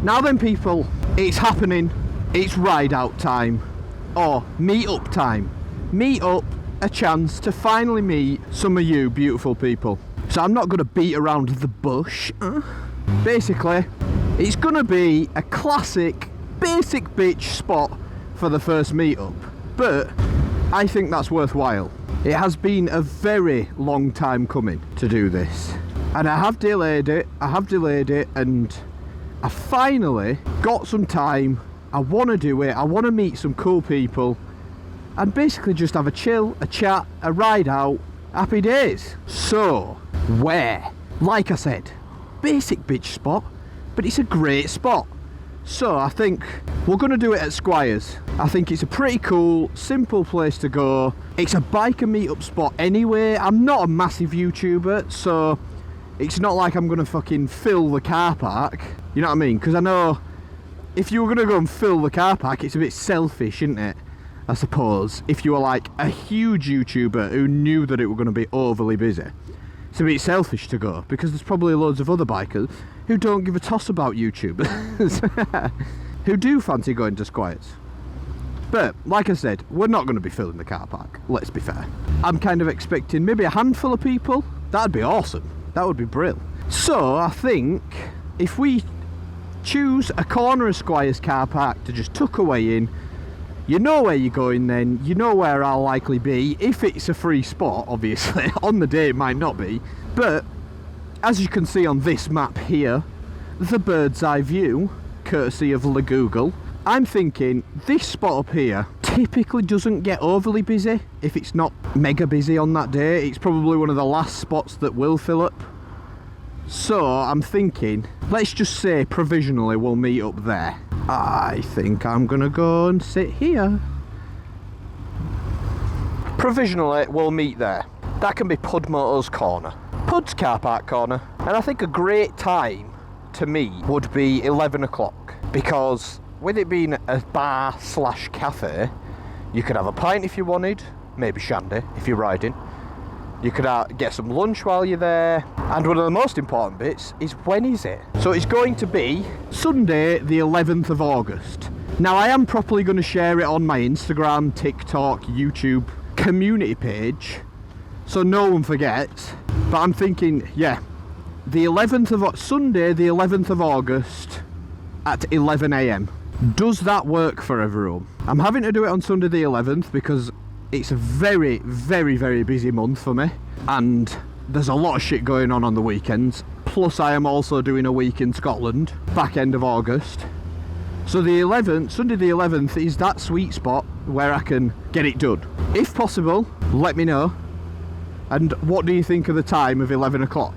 Now then people, it's happening. It's ride out time, or meet up time. Meet up, a chance to finally meet some of you beautiful people. So I'm not going to beat around the bush. Basically, it's going to be a classic, basic bitch spot for the first meet-up. But I think that's worthwhile. It has been a very long time coming to do this. And I have delayed it, and I finally got some time. I want to do it, I want to meet some cool people and basically just have a chill, a chat, a ride out, happy days. So, where? Like I said, basic bitch spot, but it's a great spot. So I think we're going to do it at Squires. I think it's a pretty cool, simple place to go. It's a biker meetup spot anyway. I'm not a massive YouTuber, so it's not like I'm going to fucking fill the car park. You know what I mean? Because I know if you were going to go and fill the car park, it's a bit selfish, isn't it? I suppose, if you were like a huge YouTuber who knew that it were going to be overly busy. It's a bit selfish to go, because there's probably loads of other bikers who don't give a toss about YouTubers, who do fancy going to Squires. But, like I said, we're not going to be filling the car park, let's be fair. I'm kind of expecting maybe a handful of people. That'd be awesome. That would be brilliant. So, I think if we choose a corner of Squires car park to just tuck away in, you know where you're going then, you know where I'll likely be, if it's a free spot, obviously. On the day it might not be, but as you can see on this map here, the bird's eye view, courtesy of Google, I'm thinking this spot up here typically doesn't get overly busy. If it's not mega busy on that day, it's probably one of the last spots that will fill up. So I'm thinking, let's just say provisionally we'll meet up there. I think I'm gonna go and sit here. Provisionally we'll meet there. That can be Pud Motors corner, Puds car park corner. And I think a great time to meet would be 11 o'clock, because with it being a bar slash cafe, you could have a pint if you wanted, maybe shandy if you're riding. You could get some lunch while you're there. And one of the most important bits is, when is it? So it's going to be Sunday the 11th of August. Now I am probably going to share it on my Instagram, TikTok, YouTube community page, so no one forgets. But I'm thinking, yeah, the 11th of Sunday the 11th of August at 11 AM. Does that work for everyone? I'm having to do it on Sunday the 11th because it's a very, very, very busy month for me, and there's a lot of shit going on the weekends. Plus I am also doing a week in Scotland, back end of August. So the 11th, Sunday the 11th is that sweet spot where I can get it done. If possible, let me know. And what do you think of the time of 11 o'clock?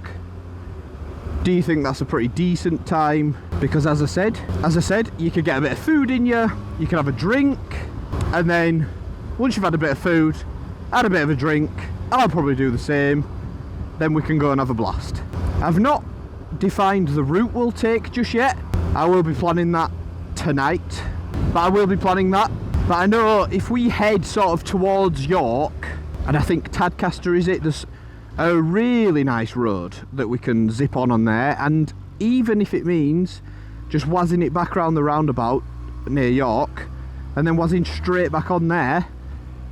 Do you think that's a pretty decent time? Because as I said, you could get a bit of food in you can have a drink, and then once you've had a bit of food, had a bit of a drink, I'll probably do the same, then we can go and have a blast. I've not defined the route we'll take just yet. I will be planning that tonight, but I know if we head sort of towards York, and I think Tadcaster is it, there's a really nice road that we can zip on there, and even if it means just wazzing it back around the roundabout near York, and then wazzing straight back on there,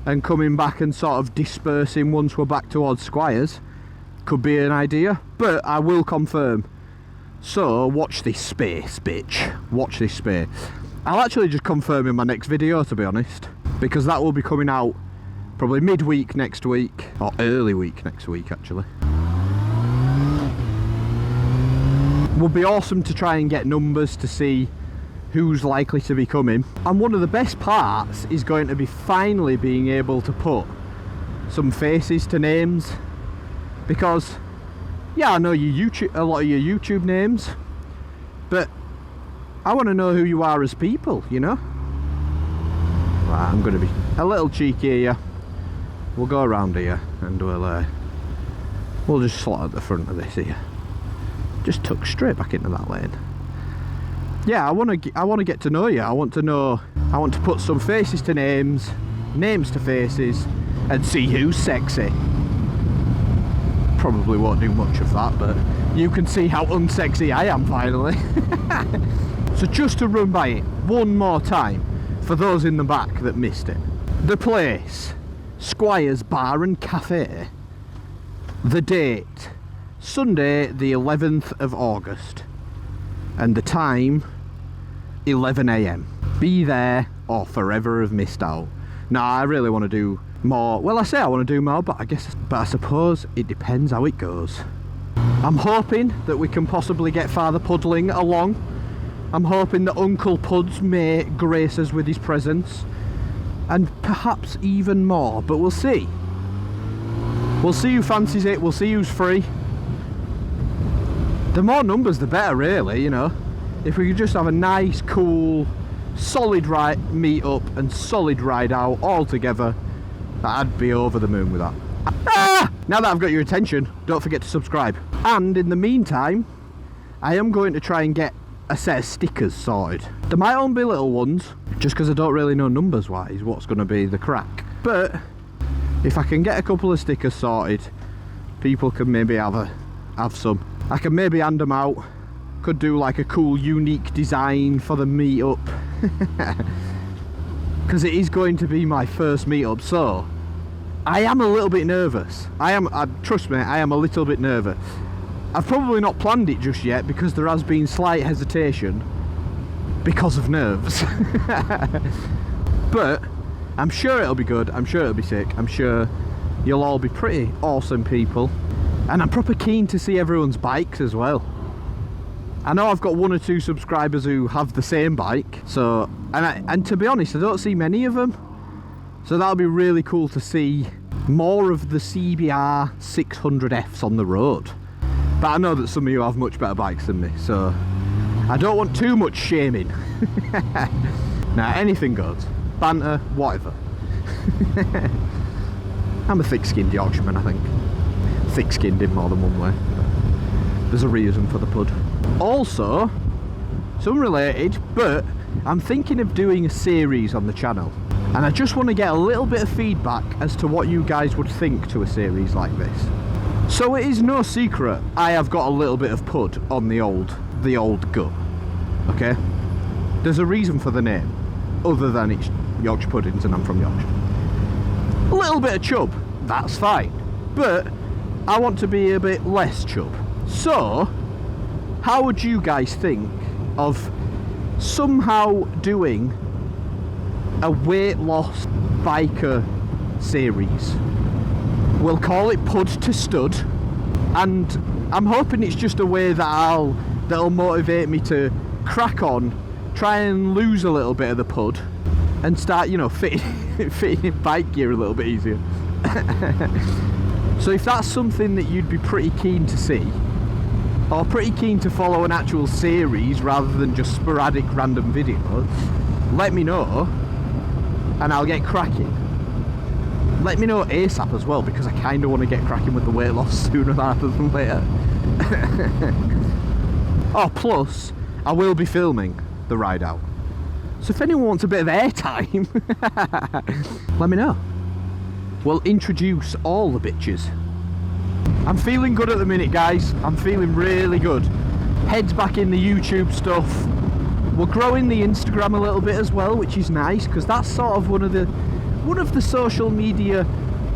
and coming back and sort of dispersing once we're back towards Squires, could be an idea, but I will confirm. So watch this space, bitch, watch this space. I'll actually just confirm in my next video, to be honest, because that will be coming out probably midweek next week, or early week next week actually. Would be awesome to try and get numbers to see who's likely to be coming. And one of the best parts is going to be finally being able to put some faces to names, because yeah, I know a lot of your YouTube names, but I want to know who you are as people, you know. Right, I'm going to be a little cheeky here. We'll go around here and we'll just slot at the front of this here. Just tuck straight back into that lane. Yeah, I want to get to know you. I want to put some faces to names, names to faces, and see who's sexy. Probably won't do much of that, but you can see how unsexy I am finally. So just to run by it one more time for those in the back that missed it. The place, Squires Bar and Cafe. The date, Sunday the 11th of August. And the time, 11 AM. Be there or forever have missed out. Nah, I really want to do more. Well, I say I want to do more, but I suppose it depends how it goes. I'm hoping that we can possibly get Father Puddling along. I'm hoping that Uncle Puds may grace us with his presence. And perhaps even more, but we'll see. We'll see who fancies it, we'll see who's free. The more numbers the better, really, you know. If we could just have a nice, cool, solid meet up and solid ride out all together, I'd be over the moon with that. Ah! Now that I've got your attention, don't forget to subscribe. And in the meantime, I am going to try and get a set of stickers sorted. There might only be little ones, just because I don't really know numbers wise what's going to be the crack. But if I can get a couple of stickers sorted, people can maybe have some. I can maybe hand them out. Could do like a cool unique design for the meetup. Because it is going to be my first meetup, so I am a little bit nervous. Trust me, I am a little bit nervous. I've probably not planned it just yet because there has been slight hesitation because of nerves. But I'm sure it'll be good, I'm sure it'll be sick, I'm sure you'll all be pretty awesome people. And I'm proper keen to see everyone's bikes as well. I know I've got 1 or 2 subscribers who have the same bike, so and to be honest, I don't see many of them. So that'll be really cool to see more of the CBR 600Fs on the road. But I know that some of you have much better bikes than me, so I don't want too much shaming. Nah, anything goes. Banter, whatever. I'm a thick-skinned Yorkshireman, I think. Thick-skinned in more than one way. But there's a reason for the pud. Also, some related, but I'm thinking of doing a series on the channel. And I just want to get a little bit of feedback as to what you guys would think to a series like this. So it is no secret I have got a little bit of pud on the old gut. Okay? There's a reason for the name, other than it's Yorkshire puddings and I'm from Yorkshire. A little bit of chub, that's fine. But I want to be a bit less chub. So, how would you guys think of somehow doing a weight loss biker series? We'll call it Pud to Stud, and I'm hoping it's just a way that'll motivate me to crack on, try and lose a little bit of the pud, and start, you know, fitting in bike gear a little bit easier. So if that's something that you'd be pretty keen to see, or pretty keen to follow an actual series rather than just sporadic random videos, let me know and I'll get cracking. Let me know ASAP as well, because I kind of want to get cracking with the weight loss sooner rather than later. Oh, plus I will be filming the ride out, so if anyone wants a bit of airtime, let me know. We'll introduce all the bitches. I'm feeling good at the minute, guys. I'm feeling really good. Head's back in the YouTube stuff. We're growing the Instagram a little bit as well, which is nice, because that's sort of one of the social media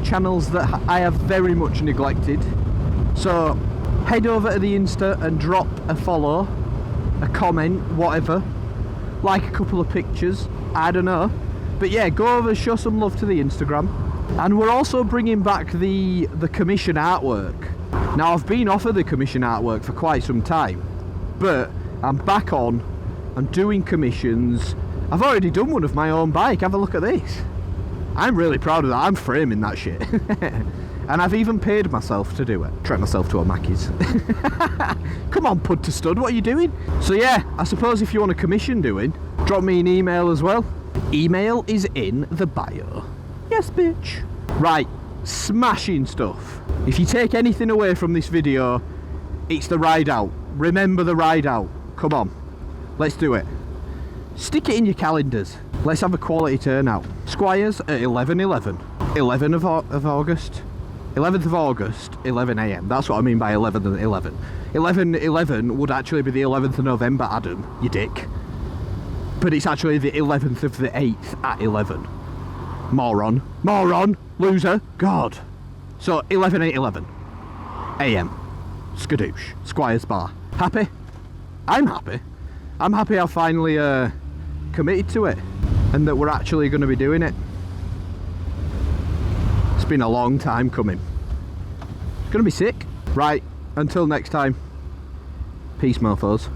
channels that I have very much neglected. So head over to the Insta and drop a follow, a comment, whatever, like a couple of pictures, I don't know, but yeah, go over, show some love to the Instagram. And we're also bringing back the commission artwork. Now, I've been off of the commission artwork for quite some time, but I'm back on. I'm doing commissions. I've already done one of my own bike. Have a look at this. I'm really proud of that. I'm framing that shit. And I've even paid myself to do it. Treat myself to a Mackey's. Come on, Pud to Stud, what are you doing? So yeah, I suppose if you want a commission doing, drop me an email as well. Email is in the bio. Yes, bitch. Right, smashing stuff. If you take anything away from this video, it's the ride out. Remember the ride out. Come on, let's do it. Stick it in your calendars. Let's have a quality turnout. Squires at 11:11. 11th of August. 11th of August, 11 AM. That's what I mean by 11 and 11. 11:11 would actually be the 11th of November, Adam, you dick. But it's actually the 11th of the 8th at 11. Moron. Moron. Loser. God. So 11/8/11 AM. Skadoosh. Squires Bar. Happy? I'm happy. I'm happy I finally committed to it. And that we're actually going to be doing it. It's been a long time coming. It's going to be sick. Right. Until next time. Peace, mofos.